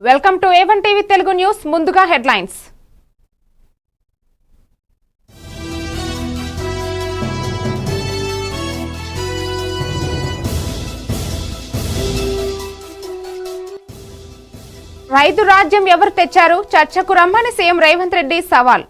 Welcome to A1 TV Telugu news. ముందుగా headlines. రైతు రాజ్యం ఎవరు తెచ్చారు? చర్చకు రమ్మని సీఎం రేవంత్ రెడ్డి సవాల్.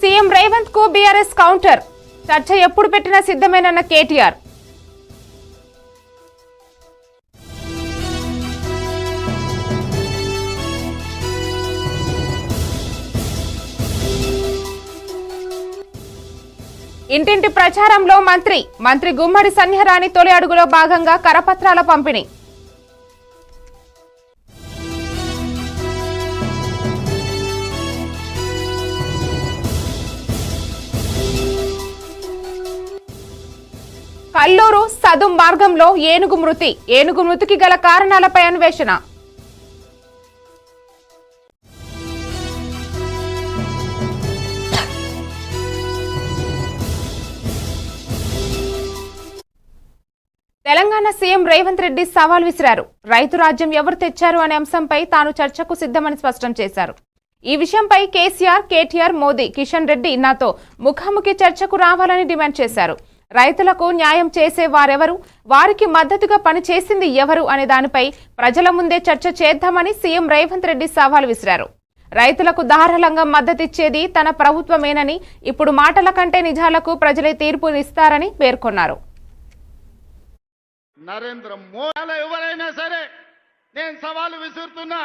సీఎం రేవంత్ కు బీఆర్ఎస్ కౌంటర్. చర్చ ఎప్పుడు పెట్టినా సిద్ధమేనన్న కేటీఆర్. ఇంటింటి ప్రచారంలో మంత్రి గుమ్మడి సంధ్యారాణి తొలి అడుగులో భాగంగా కరపత్రాల పంపిణీ. కల్లూరు సదుం మార్గంలో ఏనుగు మృతికి గల కారణాలపై అన్వేషణ. తెలంగాణ సీఎం రేవంత్ రెడ్డి సవాల్ విసిరారు. రైతు రాజ్యం ఎవరు తెచ్చారు అనే అంశంపై తాను చర్చకు సిద్ధమని స్పష్టం చేశారు. ఈ విషయంపై కేసీఆర్, కేటీఆర్, మోదీ, కిషన్ రెడ్డి నాతో ముఖాముఖి చర్చకు రావాలని డిమాండ్ చేశారు. రైతులకు న్యాయం చేసే వారెవరు, వారికి మద్దతుగా పనిచేసింది ఎవరు అనే దానిపై ప్రజల ముందే చర్చ చేద్దామని సీఎం రేవంత్ రెడ్డి సవాల్ విసిరారు. రైతులకు ధారాళంగా మద్దతిచ్చేది తన ప్రభుత్వమేనని, ఇప్పుడు మాటల కంటే నిజాలకు ప్రజలే తీర్పునిస్తారని పేర్కొన్నారు. నరేంద్ర మోడీ ఎవరైనా సరే నేను సవాలు విసురుతున్నా,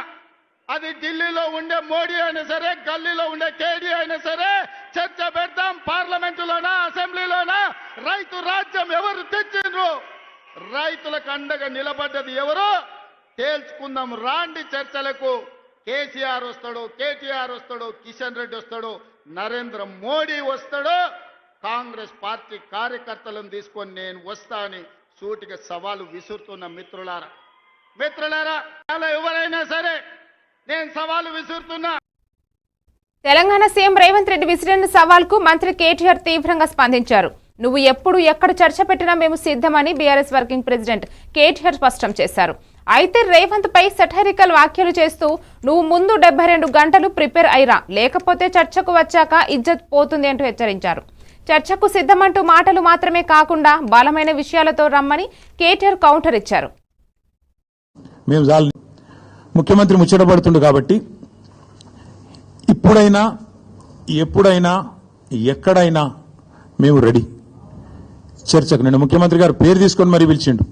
అది ఢిల్లీలో ఉండే మోడీ అయినా సరే, గల్లీలో ఉండే కేడీ అయినా సరే, చర్చ పెడతాం. పార్లమెంటులోనా, అసెంబ్లీలోనా, రైతు రాజ్యం ఎవరు తెచ్చిండ్రు, రైతులకు అండగా నిలబడ్డది ఎవరో తేల్చుకుందాం. రాండి చర్చలకు. కేసీఆర్ వస్తాడు, కేటీఆర్ వస్తాడు, కిషన్ రెడ్డి వస్తాడు, నరేంద్ర మోడీ వస్తాడు, కాంగ్రెస్ పార్టీ కార్యకర్తలను తీసుకొని నేను వస్తా అని సూటిగా సవాలు విసురుతున్న మిత్రులారా ఎవరైనా సరే నేను సవాలు విసురుతున్నా. తెలంగాణ సీఎం రేవంత్ రెడ్డి విసిరిన సవాల్కు మంత్రి కేటీఆర్ తీవ్రంగా స్పందించారు. నువ్వు ఎప్పుడు ఎక్కడ చర్చ పెట్టినా మేము సిద్ధమని బీఆర్ఎస్ వర్కింగ్ ప్రెసిడెంట్ కేటీఆర్ స్పష్టం చేశారు. అయితే రేవంత్ పై సెటరికల్ వ్యాఖ్యలు చేస్తూ నువ్వు ముందు 72 గంటలు ప్రిపేర్ అయిరా, లేకపోతే చర్చకు వచ్చాక ఇజ్జత్ పోతుంది అంటూ హెచ్చరించారు. చర్చకు సిద్ధమంటూ మాటలు మాత్రమే కాకుండా బలమైన విషయాలతో రమ్మని కేటీఆర్ కౌంటర్ ఇచ్చారు. ముఖ్యమంత్రి ముచ్చటపడుతుండు కాబట్టి ఇప్పుడైనా ఎప్పుడైనా ఎక్కడైనా మేము రెడీ చర్చకు. నేను ముఖ్యమంత్రి గారు పేరు తీసుకొని మరీ పిలిచిండు.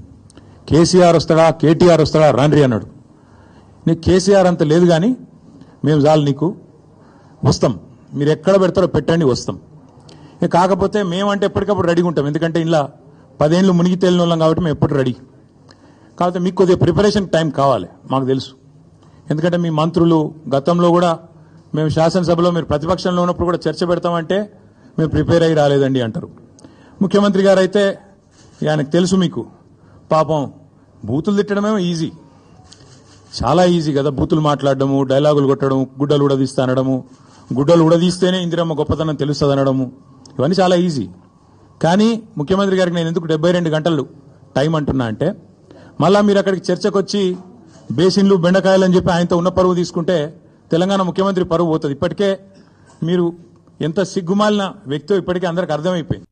కేసీఆర్ వస్తాడా, కేటీఆర్ వస్తాడా, రాండ్రి అన్నాడు. నీకు కేసీఆర్ అంత లేదు కానీ మేము చాలు నీకు వస్తాం, మీరు ఎక్కడ పెడతారో పెట్టండి వస్తాం. కాకపోతే మేమంటే ఎప్పటికప్పుడు రెడీగా ఉంటాం, ఎందుకంటే ఇలా 10 ఏళ్ళు మునిగి తేలిన వాళ్ళం కాబట్టి మేము ఎప్పుడు రెడీ. కాకపోతే మీకు కొద్దిగా ప్రిపరేషన్ టైం కావాలి, మాకు తెలుసు. ఎందుకంటే మీ మంత్రులు గతంలో కూడా మేము శాసనసభలో మీరు ప్రతిపక్షంలో ఉన్నప్పుడు కూడా చర్చ పెడతామంటే మేము ప్రిపేర్ అయ్యి రాలేదండి అంటారు. ముఖ్యమంత్రి గారు అయితే ఆయనకు తెలుసు, మీకు పాపం బూతులు తిట్టడమేమో ఈజీ, చాలా ఈజీ కదా. బూతులు మాట్లాడడము, డైలాగులు కొట్టడం, గుడ్డలు ఉడదీస్తా అనడము, గుడ్డలు ఉడదీస్తేనే ఇందిరమ్మ గొప్పతనం తెలుస్తుంది అనడము, ఇవన్నీ చాలా ఈజీ. కానీ ముఖ్యమంత్రి గారికి నేను ఎందుకు 72 గంటలు టైం అంటున్నా అంటే, మళ్ళా మీరు అక్కడికి చర్చకు వచ్చి బేసిన్లు బెండకాయలు అని చెప్పి ఆయనతో ఉన్న పరువు తీసుకుంటే తెలంగాణ ముఖ్యమంత్రి పరువు పోతుంది. ఇప్పటికే మీరు ఎంత సిగ్గుమాలిన వ్యక్తో ఇప్పటికే అందరికి అర్థమైపోయింది.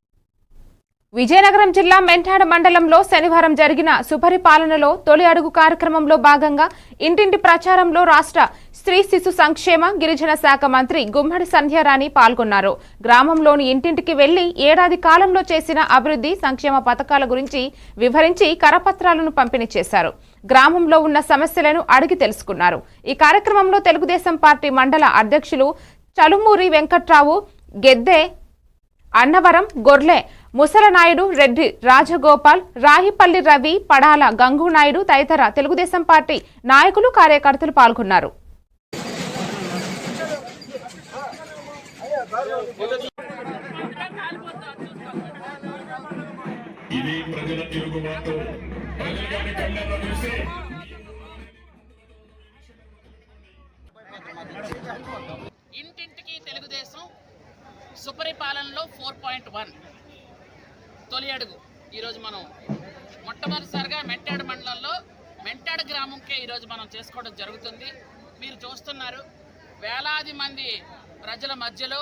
విజయనగరం జిల్లా మెంటాడ మండలంలో శనివారం జరిగిన సుపరిపాలనలో తొలి అడుగు కార్యక్రమంలో భాగంగా ఇంటింటి ప్రచారంలో రాష్ట్ర స్త్రీ శిశు సంక్షేమ గిరిజన శాఖ మంత్రి గుమ్మడి సంధ్యారాణి పాల్గొన్నారు. గ్రామంలోని ఇంటింటికి వెళ్లి ఏడాది కాలంలో చేసిన అభివృద్ధి సంక్షేమ పథకాల గురించి వివరించి కరపత్రాలను పంపిణీ చేశారు. గ్రామంలో ఉన్న సమస్యలను అడిగి తెలుసుకున్నారు. ఈ కార్యక్రమంలో తెలుగుదేశం పార్టీ మండల అధ్యక్షులు చలుమూరి వెంకట్రావు, గెద్దె అన్నవరం, గొర్లె ముసలనాయుడు, రెడ్డి రాజగోపాల్, రాహిపల్లి రవి, పడాల గంగునాయుడు తదితర తెలుగుదేశం పార్టీ నాయకులు, కార్యకర్తలు పాల్గొన్నారు. ఇది ప్రజల తిరుగుబాటు. ప్రజలు కానీ కళ్ళలో చూసి ఇంటింటికి తెలుగుదేశం సుపరిపాలనలో 4.1 తొలి అడుగు. ఈరోజు మనం మొట్టమొదటిసారిగా మెంటాడు మండలంలో మెంటాడు గ్రామంకే ఈరోజు మనం చేసుకోవడం జరుగుతుంది. మీరు చూస్తున్నారు, వేలాది మంది ప్రజల మధ్యలో,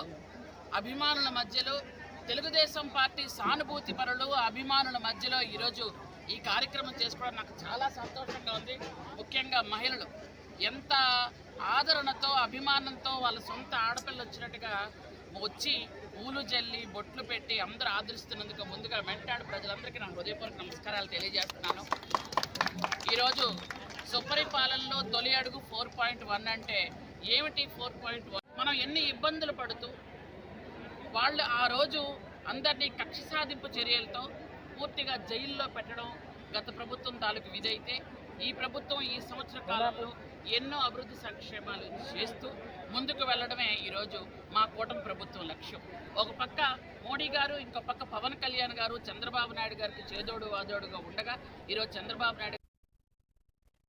అభిమానుల మధ్యలో, తెలుగుదేశం పార్టీ సానుభూతి పరులు అభిమానుల మధ్యలో ఈరోజు ఈ కార్యక్రమం చేసుకోవడం నాకు చాలా సంతోషంగా ఉంది. ముఖ్యంగా మహిళలు ఎంత ఆదరణతో అభిమానంతో వాళ్ళ సొంత ఆడపిల్ల వచ్చినట్టుగా వచ్చి పూలు జల్లి బొట్లు పెట్టి అందరూ ఆదరిస్తున్నందుకు ముందుగా మెంటాడు ప్రజలందరికీ నా హృదయపూర్వక నమస్కారాలు తెలియజేస్తున్నాను. ఈరోజు సుపరిపాలనలో తొలి అడుగు 4.1 అంటే ఏమిటి? 4.1 మనం ఎన్ని ఇబ్బందులు పడుతూ వాళ్ళు ఆ రోజు అందరినీ కక్ష సాధింపు చర్యలతో పూర్తిగా జైల్లో పెట్టడం గత ప్రభుత్వం తాలూకు విధైతే, ఈ ప్రభుత్వం ఈ సంవత్సర కాలంలో ఎన్నో అభివృద్ధి సంక్షేమాలు చేస్తూ ముందుకు వెళ్ళడమే ఈరోజు మా కూటమి ప్రభుత్వం లక్ష్యం. ఒక పక్క మోడీ గారు, ఇంకో పక్క పవన్ కళ్యాణ్ గారు చంద్రబాబు నాయుడు గారికి చేదోడు వాదోడుగా ఉండగా ఈరోజు చంద్రబాబు నాయుడు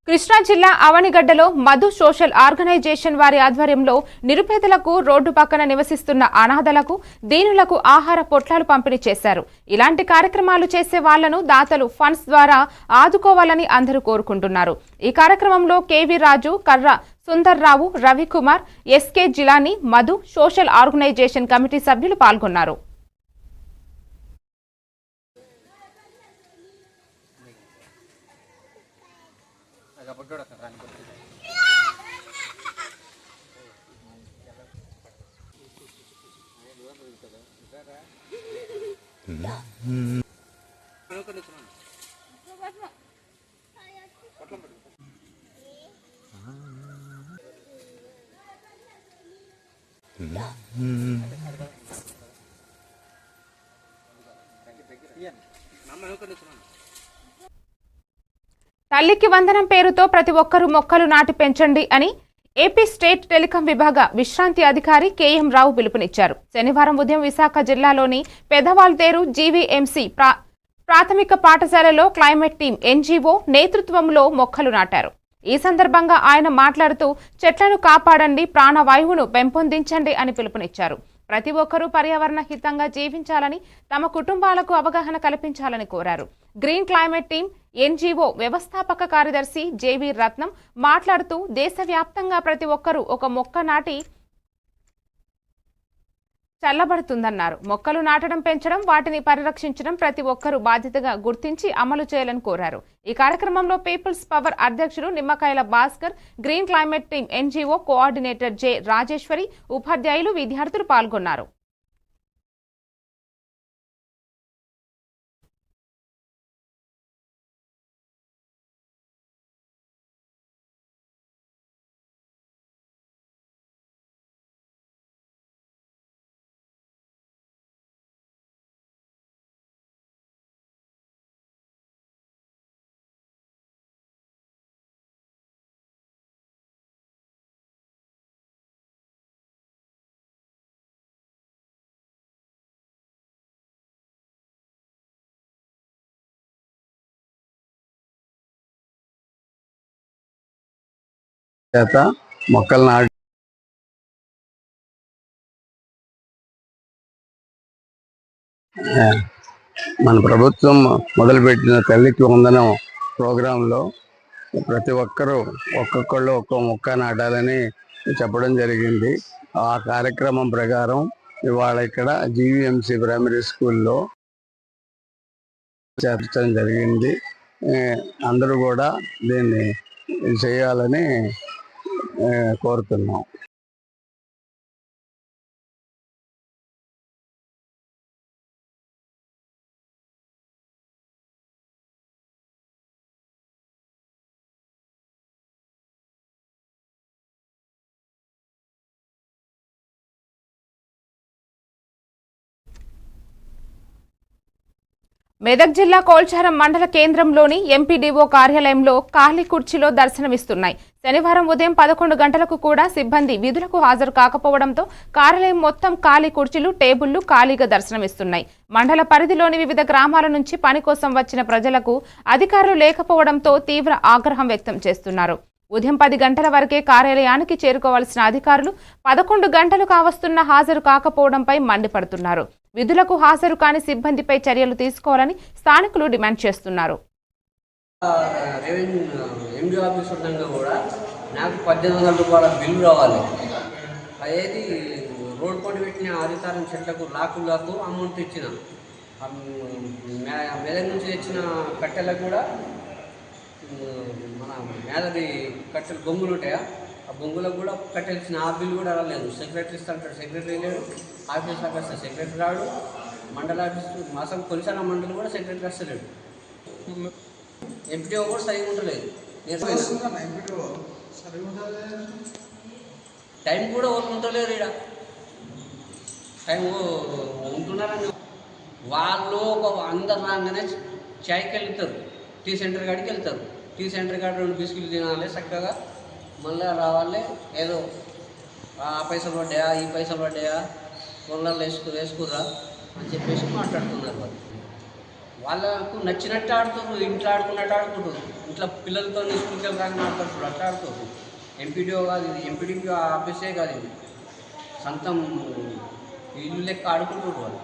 కృష్ణా జిల్లా అవనిగడ్డలో మధు సోషల్ ఆర్గనైజేషన్ వారి ఆధ్వర్యంలో నిరుపేదలకు రోడ్డు పక్కన నివసిస్తున్న అనాథలకు, దీనులకు ఆహార పొట్లాలు పంపిణీ చేశారు. ఇలాంటి కార్యక్రమాలు చేసే వాళ్లను దాతలు ఫండ్స్ ద్వారా ఆదుకోవాలని అందరూ కోరుకుంటున్నారు. ఈ కార్యక్రమంలో KV Raju, Karra Sundarrao, Ravikumar, SK Jilani, Madhu social organization committee సభ్యులు పాల్గొన్నారు. తల్లికి వందనం పేరుతో ప్రతి ఒక్కరూ మొక్కలు నాటి పెంచండి అని ఏపీ స్టేట్ టెలికాం విభాగ విశ్రాంతి అధికారి కేఎం రావు పిలుపునిచ్చారు. శనివారం ఉదయం విశాఖ జిల్లాలోని పెదవాల్తేరు జీవీఎంసీ ప్రాథమిక పాఠశాలలో క్లైమేట్ టీం ఎన్జీఓ నేతృత్వంలో మొక్కలు నాటారు. ఈ సందర్భంగా ఆయన మాట్లాడుతూ చెట్లను కాపాడండి, ప్రాణవాయువును పెంపొందించండి అని పిలుపునిచ్చారు. ప్రతి ఒక్కరూ పర్యావరణ హితంగా జీవించాలని, తమ కుటుంబాలకు అవగాహన కల్పించాలని కోరారు. గ్రీన్ క్లైమేట్ టీం ఎన్జీఓ వ్యవస్థాపక కార్యదర్శి జేవీ రత్నం మాట్లాడుతూ దేశవ్యాప్తంగా ప్రతి ఒక్కరూ ఒక మొక్క నాటి చల్లబడుతుందన్నారు. మొక్కలు నాటడం, పెంచడం, వాటిని పరిరక్షించడం ప్రతి ఒక్కరూ బాధ్యతగా గుర్తించి అమలు చేయాలని కోరారు. ఈ కార్యక్రమంలో పీపుల్స్ పవర్ అధ్యక్షుడు నిమ్మకాయల Bhaskar, green climate team NGO coordinator J Rajeshwari, ఉపాధ్యాయులు, విద్యార్థులు పాల్గొన్నారు. చేత మొక్కలు నాటి మన ప్రభుత్వం మొదలుపెట్టిన తల్లికి వందనం ప్రోగ్రాంలో ప్రతి ఒక్కరూ ఒక్కొక్కళ్ళు ఒక్కో మొక్క నాటాలని చెప్పడం జరిగింది. ఆ కార్యక్రమం ప్రకారం ఇవాళ ఇక్కడ జీవీఎంసీ ప్రైమరీ స్కూల్లో చేర్చడం జరిగింది. అందరూ కూడా దీన్ని చేయాలని కోరుతున్నాం. మెదక్ జిల్లా కోల్చారం మండల కేంద్రంలోని ఎంపీడీఓ కార్యాలయంలో ఖాళీ కుర్చీలో దర్శనమిస్తున్నాయి. శనివారం ఉదయం 11 గంటలకు కూడా సిబ్బంది విధులకు హాజరు కాకపోవడంతో కార్యాలయం మొత్తం ఖాళీ కుర్చీలు, టేబుళ్లు ఖాళీగా దర్శనమిస్తున్నాయి. మండల పరిధిలోని వివిధ గ్రామాల నుంచి పని కోసం వచ్చిన ప్రజలకు అధికారులు లేకపోవడంతో తీవ్ర ఆగ్రహం వ్యక్తం చేస్తున్నారు. ఉదయం 10 గంటల వరకే కార్యాలయానికి చేరుకోవాల్సిన అధికారులు 11 గంటలు కావస్తున్నా హాజరు కాకపోవడంపై మండిపడుతున్నారు. విధులకు హాజరు కాని సిబ్బందిపై చర్యలు తీసుకోవాలని స్థానికులు డిమాండ్ చేస్తున్నారు. ఎండి ఆఫీస్ ఉండగా కూడా నాకు 1800 రూపాయల బిల్లు రావాలి. అదేది రోడ్ పని పెట్టిన అధికారం చెట్లకు లాకు అమౌంట్ ఇచ్చిన మెదక్ నుంచి తెచ్చిన కట్టెలకు కూడా మన మేదరి కట్టెలు బొంగులు ఉంటాయా, ఆ బొంగులకు కూడా కట్టెలిచ్చిన ఆ బిల్లు కూడా రాలేదు. సెక్రటరీ ఇస్తాంటాడు, సెక్రటరీ లేడు. ఆఫీస్ వస్తే సెక్రటరీ రాడు. మండల ఆఫీస్ మాసం కొలిసాన మండలి కూడా సెక్రటరీ వస్తలేడు. ఎంపీడీఓ కూడా సరిగా ఉండలేదు. టైం కూడా ఎవరు ఉంటలేరు. ఇక్కడ టైం ఉంటున్నారని వాళ్ళు అందరు రాగానే చాయ్కి వెళ్తారు, టీ సెంటర్ కాడికి వెళ్తారు. టీ సెంటర్ కాడ 2 బిస్కెట్లు తినాలి చక్కగా, మళ్ళీ రావాలి. ఏదో ఆ పైసలు పడ్డాయా, ఈ పైసలు పడ్డాయా, కొనలు వేసుకుర్రా అని చెప్పేసి మాట్లాడుతున్నారు. వాళ్ళకు నచ్చినట్టు ఆడుతున్నారు, ఇంట్లో ఆడుకున్నట్టు ఆడుకుంటారు. ఇంట్లో పిల్లలతో స్కూల్కి వెళ్ళడానికి ఆడుతారు, అట్లా ఆడుతారు. ఎంపీడీఓ కాదు ఇది, ఎంపీడీఓ ఆఫీసే కాదు ఇది, సొంతం ఇల్లు లెక్క ఆడుకుంటారు వాళ్ళు.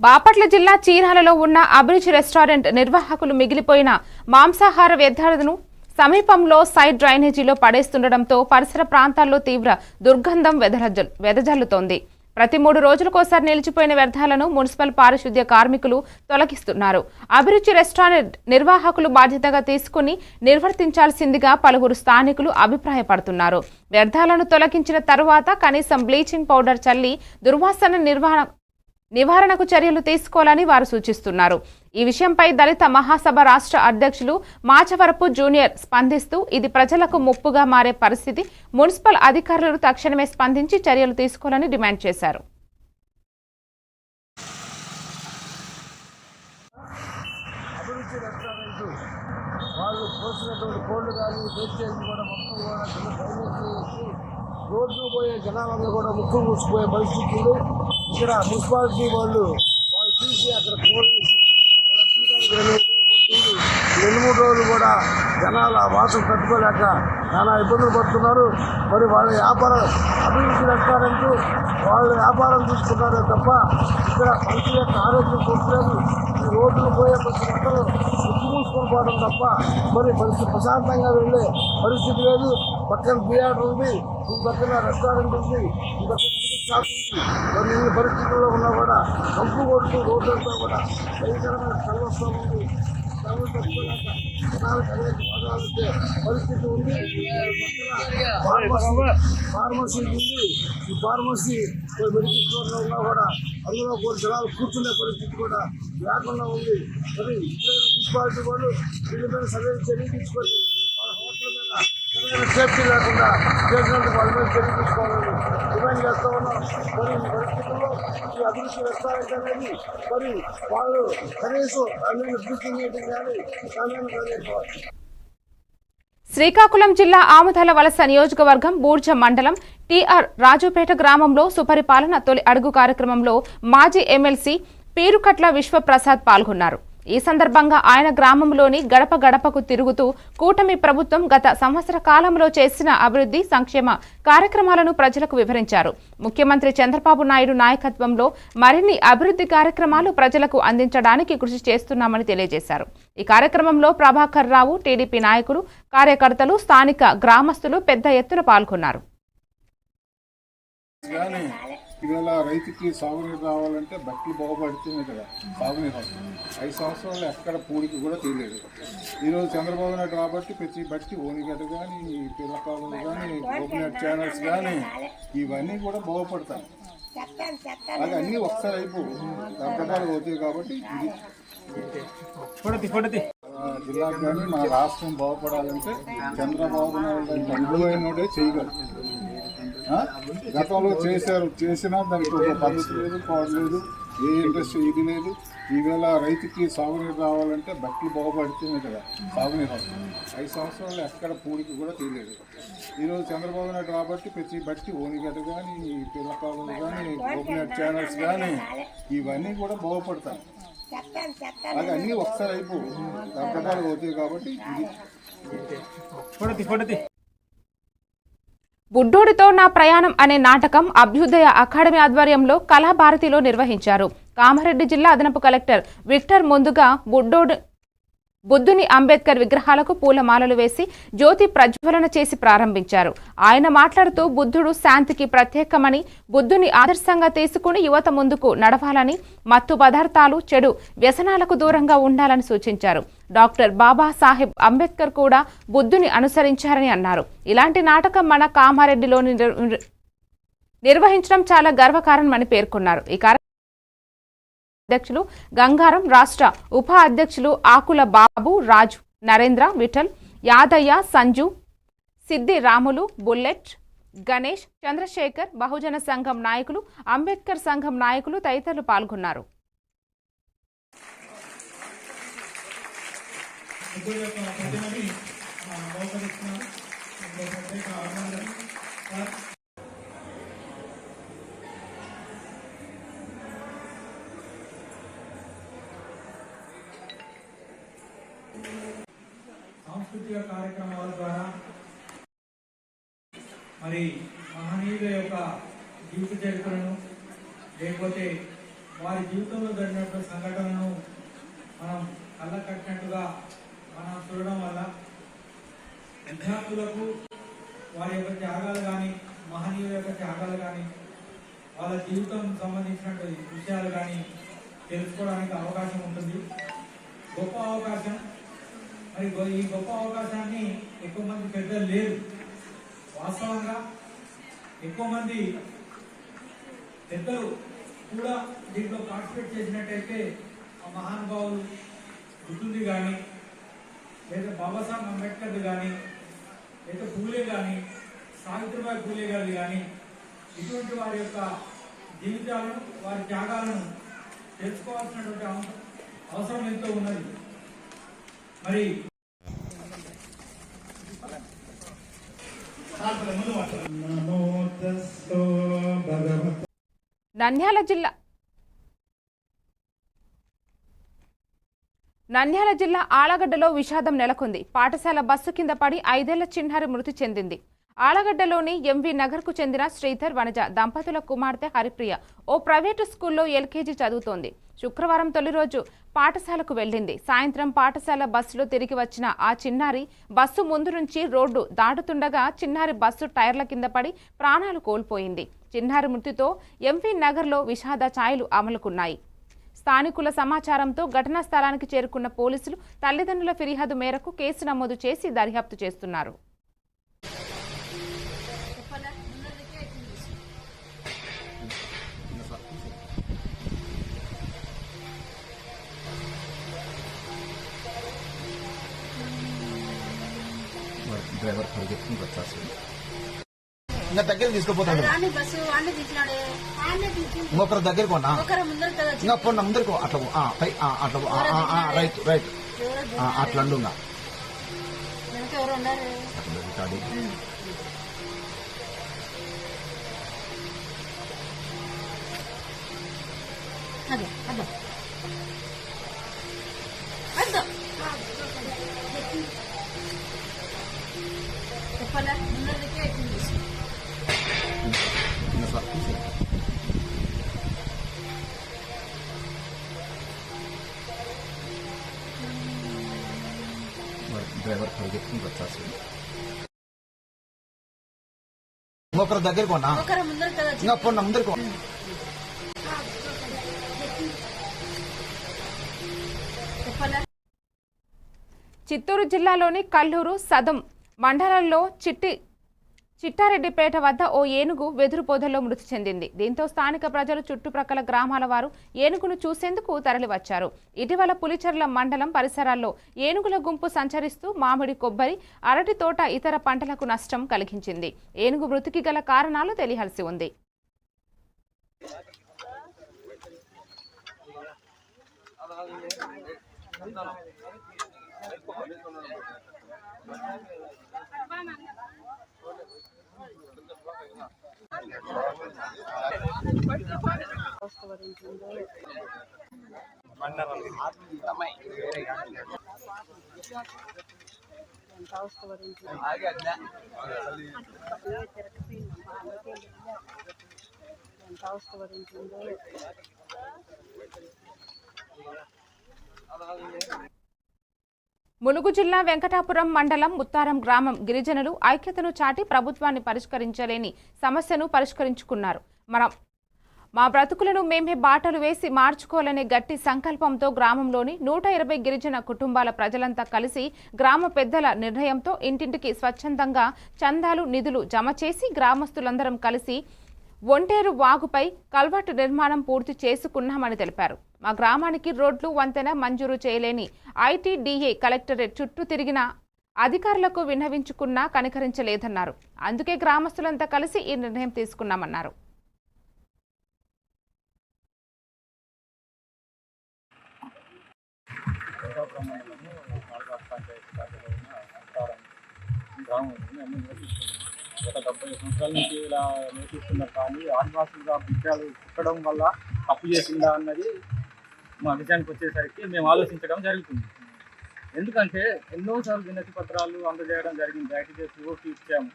బాపట్ల జిల్లా చీరాలలో ఉన్న అభిరుచి రెస్టారెంట్ నిర్వాహకులు మిగిలిపోయిన మాంసాహార వ్యర్థాలను సమీపంలో సైడ్ డ్రైనేజీలో పడేస్తుండటంతో పరిసర ప్రాంతాల్లో తీవ్ర దుర్గంధం వెదజల్లుతోంది. ప్రతి 3 రోజులకోసారి నిలిచిపోయిన వ్యర్థాలను మున్సిపల్ పారిశుద్ధ్య కార్మికులు తొలగిస్తున్నారు. అభిరుచి రెస్టారెంట్ నిర్వాహకులు బాధ్యతగా తీసుకుని నిర్వర్తించాల్సిందిగా పలువురు స్థానికులు అభిప్రాయపడుతున్నారు. వ్యర్థాలను తొలగించిన తరువాత కనీసం బ్లీచింగ్ పౌడర్ చల్లి దుర్వాసన నివారణకు చర్యలు తీసుకోవాలని వారు సూచిస్తున్నారు. ఈ విషయంపై దళిత మహాసభ రాష్ట్ర అధ్యక్షులు మాచవరపు జూనియర్ స్పందిస్తూ ఇది ప్రజలకు ముప్పుగా మారే పరిస్థితి, మున్సిపల్ అధికారులు తక్షణమే స్పందించి చర్యలు తీసుకోవాలని డిమాండ్ చేశారు. రోడ్డు పోయే జనాలందరూ కూడా ముక్కు మూసిపోయే పరిస్థితి ఉంది. ఇక్కడ మున్సిపాలిటీ వాళ్ళు తీసి అక్కడ పోలీసి వాళ్ళ సీటానికి 2-3 రోజులు కూడా జనాల వాసన తట్టుకోలేక చాలా ఇబ్బందులు పడుతున్నారు. మరి వాళ్ళ వ్యాపారం అభివృద్ధి రెస్టారెంట్ వాళ్ళు వ్యాపారం తీసుకున్నారే తప్ప ఇక్కడ మనుషుల యొక్క ఆరోగ్యం చూడలేదు. ఈ రోడ్లు పోయే ప్రతి ఒక్కరు ముక్కు మూసుకొని పోవడం తప్ప మరి ప్రశాంతంగా వెళ్ళే పరిస్థితి లేదు. పక్కన థియేటర్ ఉంది, ఈ పక్కన రెస్టారెంట్ ఉంది, ఈ పక్కన షాప్ ఉంది. మరి ఈ పరిస్థితుల్లో ఉన్నా కూడా కంపు కొడుతూ రోడ్లతో కూడా భయంకరమైన చలి వస్తూ ఉంది. చలి తట్టుకోలేక జనాలకు అనేక బాధలు వచ్చే పరిస్థితి ఉంది. ఫార్మసీ ఉంది, ఈ ఫార్మసీ మెడికల్ స్టోర్లో ఉన్నా కూడా అందులో కూడా జనాలు కూర్చునే పరిస్థితి కూడా లేకుండా ఉంది. మరి ఇప్పుడైనా మున్సిపాలిటీ వాళ్ళు వీళ్ళ సరైన చర్య తీసుకొని వాళ్ళ హోటల్ మీద సరైన సేఫ్టీ లేకుండా చేసినందుకు వాళ్ళ మీద చర్య తీసుకోవాలని డిమాండ్ చేస్తూ ఉన్నాం. మరి ఈ పరిస్థితుల్లో ఈ అభివృద్ధి రెస్టారెంట్ అనేది మరి వాళ్ళు కనీసం దాని బ్లీచింగ్ మీటింగ్ కానీ దాని శ్రీకాకుళం జిల్లా ఆముదాల వలస నియోజకవర్గం బూర్జ మండలం టీఆర్ రాజుపేట గ్రామంలో సుపరిపాలన తొలి అడుగు కార్యక్రమంలో మాజీ ఎమ్మెల్సీ పీరుకట్ల విశ్వప్రసాద్ పాల్గొన్నారు. ఈ సందర్భంగా ఆయన గ్రామంలోని గడప గడపకు తిరుగుతూ కూటమి ప్రభుత్వం గత సంవత్సర కాలంలో చేసిన అభివృద్ధి సంక్షేమ కార్యక్రమాలను ప్రజలకు వివరించారు. ముఖ్యమంత్రి చంద్రబాబు నాయుడు నాయకత్వంలో మరిన్ని అభివృద్ధి కార్యక్రమాలు ప్రజలకు అందించడానికి కృషి చేస్తున్నామని తెలియజేశారు. ఈ కార్యక్రమంలో ప్రభాకర్ రావు, టీడీపీ నాయకులు, కార్యకర్తలు, స్థానిక గ్రామస్తులు పెద్ద ఎత్తున పాల్గొన్నారు. ఇవాళ రైతుకి సాగునీరు రావాలంటే బట్టి బాగుపడుతుంది కదా సాగునీరు. 5 సంవత్సరాలు ఎక్కడ పూడికి కూడా తెలియదు. ఈరోజు చంద్రబాబు నాయుడు కాబట్టి ప్రతి బట్టి ఓనిగడ్డ కానీ, పిల్లకాలు కానీ, కోకోనట్ ఛానల్స్ కానీ ఇవన్నీ కూడా బాగుపడతాయి. అది అన్నీ ఒకసారి అయిపోవు, రకరకాలు అవుతాయి. కాబట్టి ఇది జిల్లాకు కానీ మన రాష్ట్రం బాగుపడాలంటే చంద్రబాబు నాయుడు అనుభవమైనోడే చేయగలరు. గతంలో చేసినా దానికి ఒక పద్ధతి లేదు, కోడ్ లేదు, ఏ ఇండస్ట్రీ ఇది లేదు. ఈవేళ రైతుకి సాగునీరు రావాలంటే బట్టలు బాగుపడుతుంది కదా సాగునీరు వస్తుంది. 5 సంవత్సరాలు ఎక్కడ పూడికి కూడా తీయలేదు. ఈరోజు చంద్రబాబు నాయుడు రాబట్టి ప్రతి బట్టి ఓనిగడ్డ కానీ, పిల్లకాలు కానీ, కోకోనట్ ఛానల్స్ కానీ ఇవన్నీ కూడా బాగుపడతాయి. అది అన్నీ ఒకసారి అయిపోవు, తగ్గడాలు అవుతాయి. కాబట్టి బుడ్డోడితో నా ప్రయాణం అనే నాటకం అభ్యుదయ అకాడమీ ఆధ్వర్యంలో కళాభారతిలో నిర్వహించారు. కామారెడ్డి జిల్లా అదనపు కలెక్టర్ విక్టర్ ముందుగా బుద్ధుని అంబేద్కర్ విగ్రహాలకు పూలమాలలు వేసి జ్యోతి ప్రజ్వలన చేసి ప్రారంభించారు. ఆయన మాట్లాడుతూ బుద్ధుడు శాంతికి ప్రత్యేకమని, బుద్ధుని ఆదర్శంగా తీసుకుని యువత ముందుకు నడవాలని, మత్తు పదార్థాలు, చెడు వ్యసనాలకు దూరంగా ఉండాలని సూచించారు. డాక్టర్ బాబాసాహెబ్ అంబేద్కర్ కూడా బుద్ధుని అనుసరించారని అన్నారు. ఇలాంటి నాటకం మన కామారెడ్డిలో నిర్వహించడం చాలా గర్వకారణమని పేర్కొన్నారు. ఈ అధ్యక్షులు గంగారం, రాష్ట్ర ఉప అధ్యక్షులు ఆకుల బాబు, రాజు, నరేంద్ర, విఠల్, యాదయ్య, సంజు, సిద్ది రాములు, బుల్లెట్, గణేష్, చంద్రశేఖర్, బహుజన సంఘం నాయకులు, అంబేద్కర్ సంఘం నాయకులు తదితరులు పాల్గొన్నారు. సాంస్కృతిక కార్యక్రమాల ద్వారా మరి మహనీయుల యొక్క జీవిత చరిత్రను, లేకపోతే వారి జీవితంలో జరిగినటువంటి సంఘటనలను మనం కళ్ళ కట్టినట్టుగా మనం చూడడం వల్ల విద్యార్థులకు వారి యొక్క త్యాగాలు కానీ, మహనీయుల యొక్క త్యాగాలు కానీ, వాళ్ళ జీవితం సంబంధించినటువంటి విషయాలు కానీ తెలుసుకోవడానికి అవకాశం ఉంటుంది. గొప్ప అవకాశం. మరి ఈ గొప్ప అవకాశాన్ని ఎక్కువ మంది పెద్దలు లేరు. వాస్తవంగా ఎక్కువ మంది పెద్దలు కూడా దీంట్లో పార్టిసిపేట్ చేసినట్టయితే ఆ మహానుభావులు బుద్ధుడి కానీ, లేదా బాబాసాహెబ్ అంబేద్కర్ది కానీ, లేదా పూలే కానీ, సావిత్రిబాయి పూలే గారి కానీ, ఇటువంటి వారి యొక్క జీవితాలను, వారి త్యాగాలను తెలుసుకోవాల్సినటువంటి అవసరం ఎంతో ఉన్నది. మరి నంద్యాల జిల్లా ఆళ్లగడ్డలో విషాదం నెలకొంది. పాఠశాల బస్సు కింద పడి 5 ఏళ్ల చిన్నారి మృతి చెందింది. ఆళ్లగడ్డలోని ఎంవి నగర్కు చెందిన శ్రీధర్, వనజ దంపతుల కుమార్తె హరిప్రియ ఓ ప్రైవేటు స్కూల్లో ఎల్కేజీ చదువుతోంది. శుక్రవారం తొలి రోజు పాఠశాలకు వెళ్లింది. సాయంత్రం పాఠశాల బస్సులో తిరిగి వచ్చిన ఆ చిన్నారి బస్సు ముందు నుంచి రోడ్డు దాటుతుండగా చిన్నారి బస్సు టైర్ల కింద పడి ప్రాణాలు కోల్పోయింది. చిన్నారి మృతితో ఎంవి నగర్లో విషాద ఛాయలు అమలుకున్నాయి. స్థానికుల సమాచారంతో ఘటనా స్థలానికి చేరుకున్న పోలీసులు తల్లిదండ్రుల ఫిర్యాదు మేరకు కేసు నమోదు చేసి దర్యాప్తు చేస్తున్నారు. డ్రైవర్ పరిగెత్తుకుని వచ్చేసి ఇంకా దగ్గర తీసుకుపోతాడు. ఇంకొకరు దగ్గరికి ఉన్నా ఇంకా పొన్న ముందరికి అట్లా అట్లా రైట్ రైట్ అట్లా ఉండుగా డ్రైవర్ పరిగెత్తుకుని వచ్చేసి ఇంకొకరు దగ్గరికి ఉన్నా ఇంకా పొన్న ముందరికి చిత్తూరు జిల్లాలోని కల్లూరు, సదం మండలంలో చిట్టి చిట్టారెడ్డిపేట వద్ద ఓ ఏనుగు వెదురు పొదల్లో మృతి చెందింది. దీంతో స్థానిక ప్రజలు చుట్టుప్రక్కల గ్రామాల వారు ఏనుగును చూసేందుకు తరలివచ్చారు. ఇటీవల పులిచెర్ల మండలం పరిసరాల్లో ఏనుగుల గుంపు సంచరిస్తూ మామిడి, కొబ్బరి, అరటి తోట, ఇతర పంటలకు నష్టం కలిగించింది. ఏనుగు మృతికి గల కారణాలు తెలియాల్సి ఉంది. ములుగు జిల్లా వెంకటాపురం మండలం ముత్తారం గ్రామం గిరిజనులు ఐక్యతను చాటి ప్రభుత్వాన్ని పరిష్కరించలేని సమస్యను పరిష్కరించుకున్నారు. మా బ్రతుకులను మేమే బాటలు వేసి మార్చుకోవాలనే గట్టి సంకల్పంతో గ్రామంలోని 120 గిరిజన కుటుంబాల ప్రజలంతా కలిసి గ్రామ పెద్దల నిర్ణయంతో ఇంటింటికి స్వచ్ఛందంగా చందాలు, నిధులు జమ చేసి గ్రామస్తులందరం కలిసి ఒంటేరు వాగుపై కల్వర్టు నిర్మాణం పూర్తి చేసుకున్నామని తెలిపారు. మా గ్రామానికి రోడ్లు, వంతెన మంజూరు చేయలేని ఐటీడీఏ కలెక్టరేట్ చుట్టూ తిరిగిన అధికారులకు విన్నవించుకున్నా కనికరించలేదన్నారు. అందుకే గ్రామస్తులంతా కలిసి ఈ నిర్ణయం తీసుకున్నామన్నారు. గత 70 సంవత్సరాల నుంచి ఇలా నివసిస్తున్నారు. కానీ ఆదివాసులుగా బిడ్డలు పుట్టడం వల్ల తప్పు చేసిందా అన్నది మా విషయానికి వచ్చేసరికి మేము ఆలోచించడం జరుగుతుంది. ఎందుకంటే ఎన్నోసార్లు వినతి పత్రాలు అందజేయడం జరిగింది. ఐటీడీఎస్ ఓట్లు ఇచ్చాము,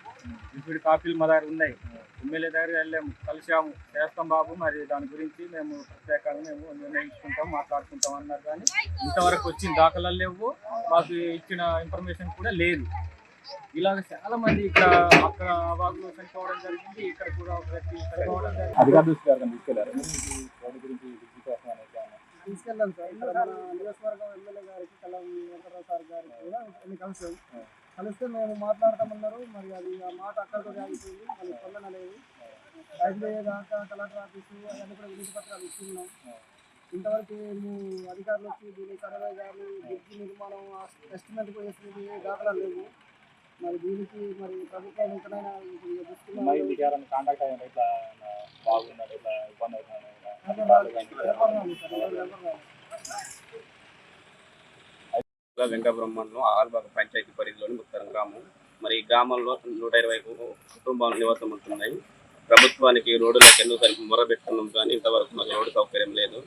ఇప్పుడు కాపీలు మా దగ్గర ఉన్నాయి. ఎమ్మెల్యే దగ్గర వెళ్ళాము, కలిసాము, చేస్తాం బాబు, మరి దాని గురించి మేము ప్రత్యేకంగా మేము నిర్ణయించుకుంటాం, మాట్లాడుకుంటాం అన్నారు. కానీ ఇంతవరకు వచ్చిన దాఖలాలు లేవు, మాకు ఇచ్చిన ఇన్ఫర్మేషన్ కూడా లేదు. ఇలాగ చాలా మంది ఇక్కడ అక్కడ వాగులో చనిపోవడం జరిగింది, ఇక్కడ కూడా ఒక వ్యక్తి చనిపోవడం జరిగింది. అధికారులు తీసుకెళ్లారు గురించి తీసుకెళ్ళాం సార్. ఇక్కడ మన నియోజకవర్గం ఎమ్మెల్యే గారికి, కలం వెంకటరావు సార్ గారికి కూడా కలిసాం. కలిస్తే మేము మాట్లాడతామన్నారు. మరి అది ఆ మాట అక్కడితో ఆగిపోయింది, మళ్ళీ స్పందన లేదు. ఐటీడీఏ దాకా కలెక్టర్ ఆఫీసు అవన్నీ కూడా వినతి పత్రాలు ఇస్తున్నాం. ఇంతవరకు మేము అధికారులు వచ్చి దీని సర్వే కానీ బ్రిడ్జి నిర్మాణం ఎస్టిమేట్ వేసినవి దాఖలాలు లేవు. మరి దీనికి మరి ప్రభుత్వం ఎక్కడైనా కాంటాక్ట్ అయ్యారు, ఇట్లా బాగున్నారు, ఇట్లా ఇబ్బంది అవుతుంది. వెంకటాపురం మండలం ఆల్బాగ్ పంచాయతీ పరిధిలోని ముత్తారం గ్రామం. మరి ఈ గ్రామంలో 120 కుటుంబాలు నివాసం ఉంటున్నాయి. ప్రభుత్వానికి రోడ్డులకు ఎన్నోసారి మొరబెట్టుకున్నాం, కానీ ఇంతవరకు మాకు రోడ్డు సౌకర్యం లేదు.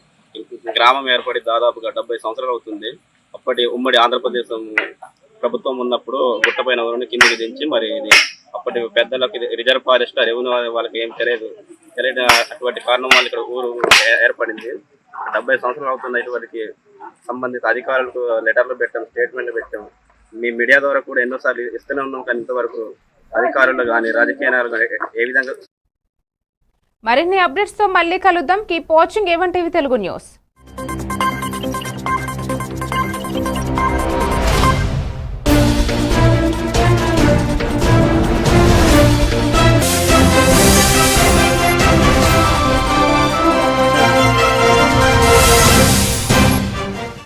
గ్రామం ఏర్పడి దాదాపుగా 70 సంవత్సరాలు అవుతుంది. అప్పటి ఉమ్మడి ఆంధ్రప్రదేశ్ ప్రభుత్వం ఉన్నప్పుడు గుట్టపైన ఊరిని కిందికి దించి మరి ఇది అప్పటి పెద్దలకు రిజర్వ్ ఫారెస్ట్, రెవెన్యూ వాళ్ళకి ఏం తెలియదు. అటువంటి కారణం వాళ్ళు ఇక్కడ ఊరు ఏర్పడింది. 70 సంవత్సరాలు అవుతుంది. ఇటువరకు సంబంధిత అధికారులకు లెటర్లు పెట్టాం, స్టేట్మెంట్లు పెట్టాం. మీ మీడియా ద్వారా కూడా ఎన్నోసార్లు ఇస్తూనే ఉన్నాం, కానీ ఇంతవరకు అధికారులు కానీ రాజకీయ నాయకులు ఏ విధంగా. మరిన్ని అప్డేట్స్ తో మళ్ళీ కలుద్దాం. Keep watching A1 TV Telugu news.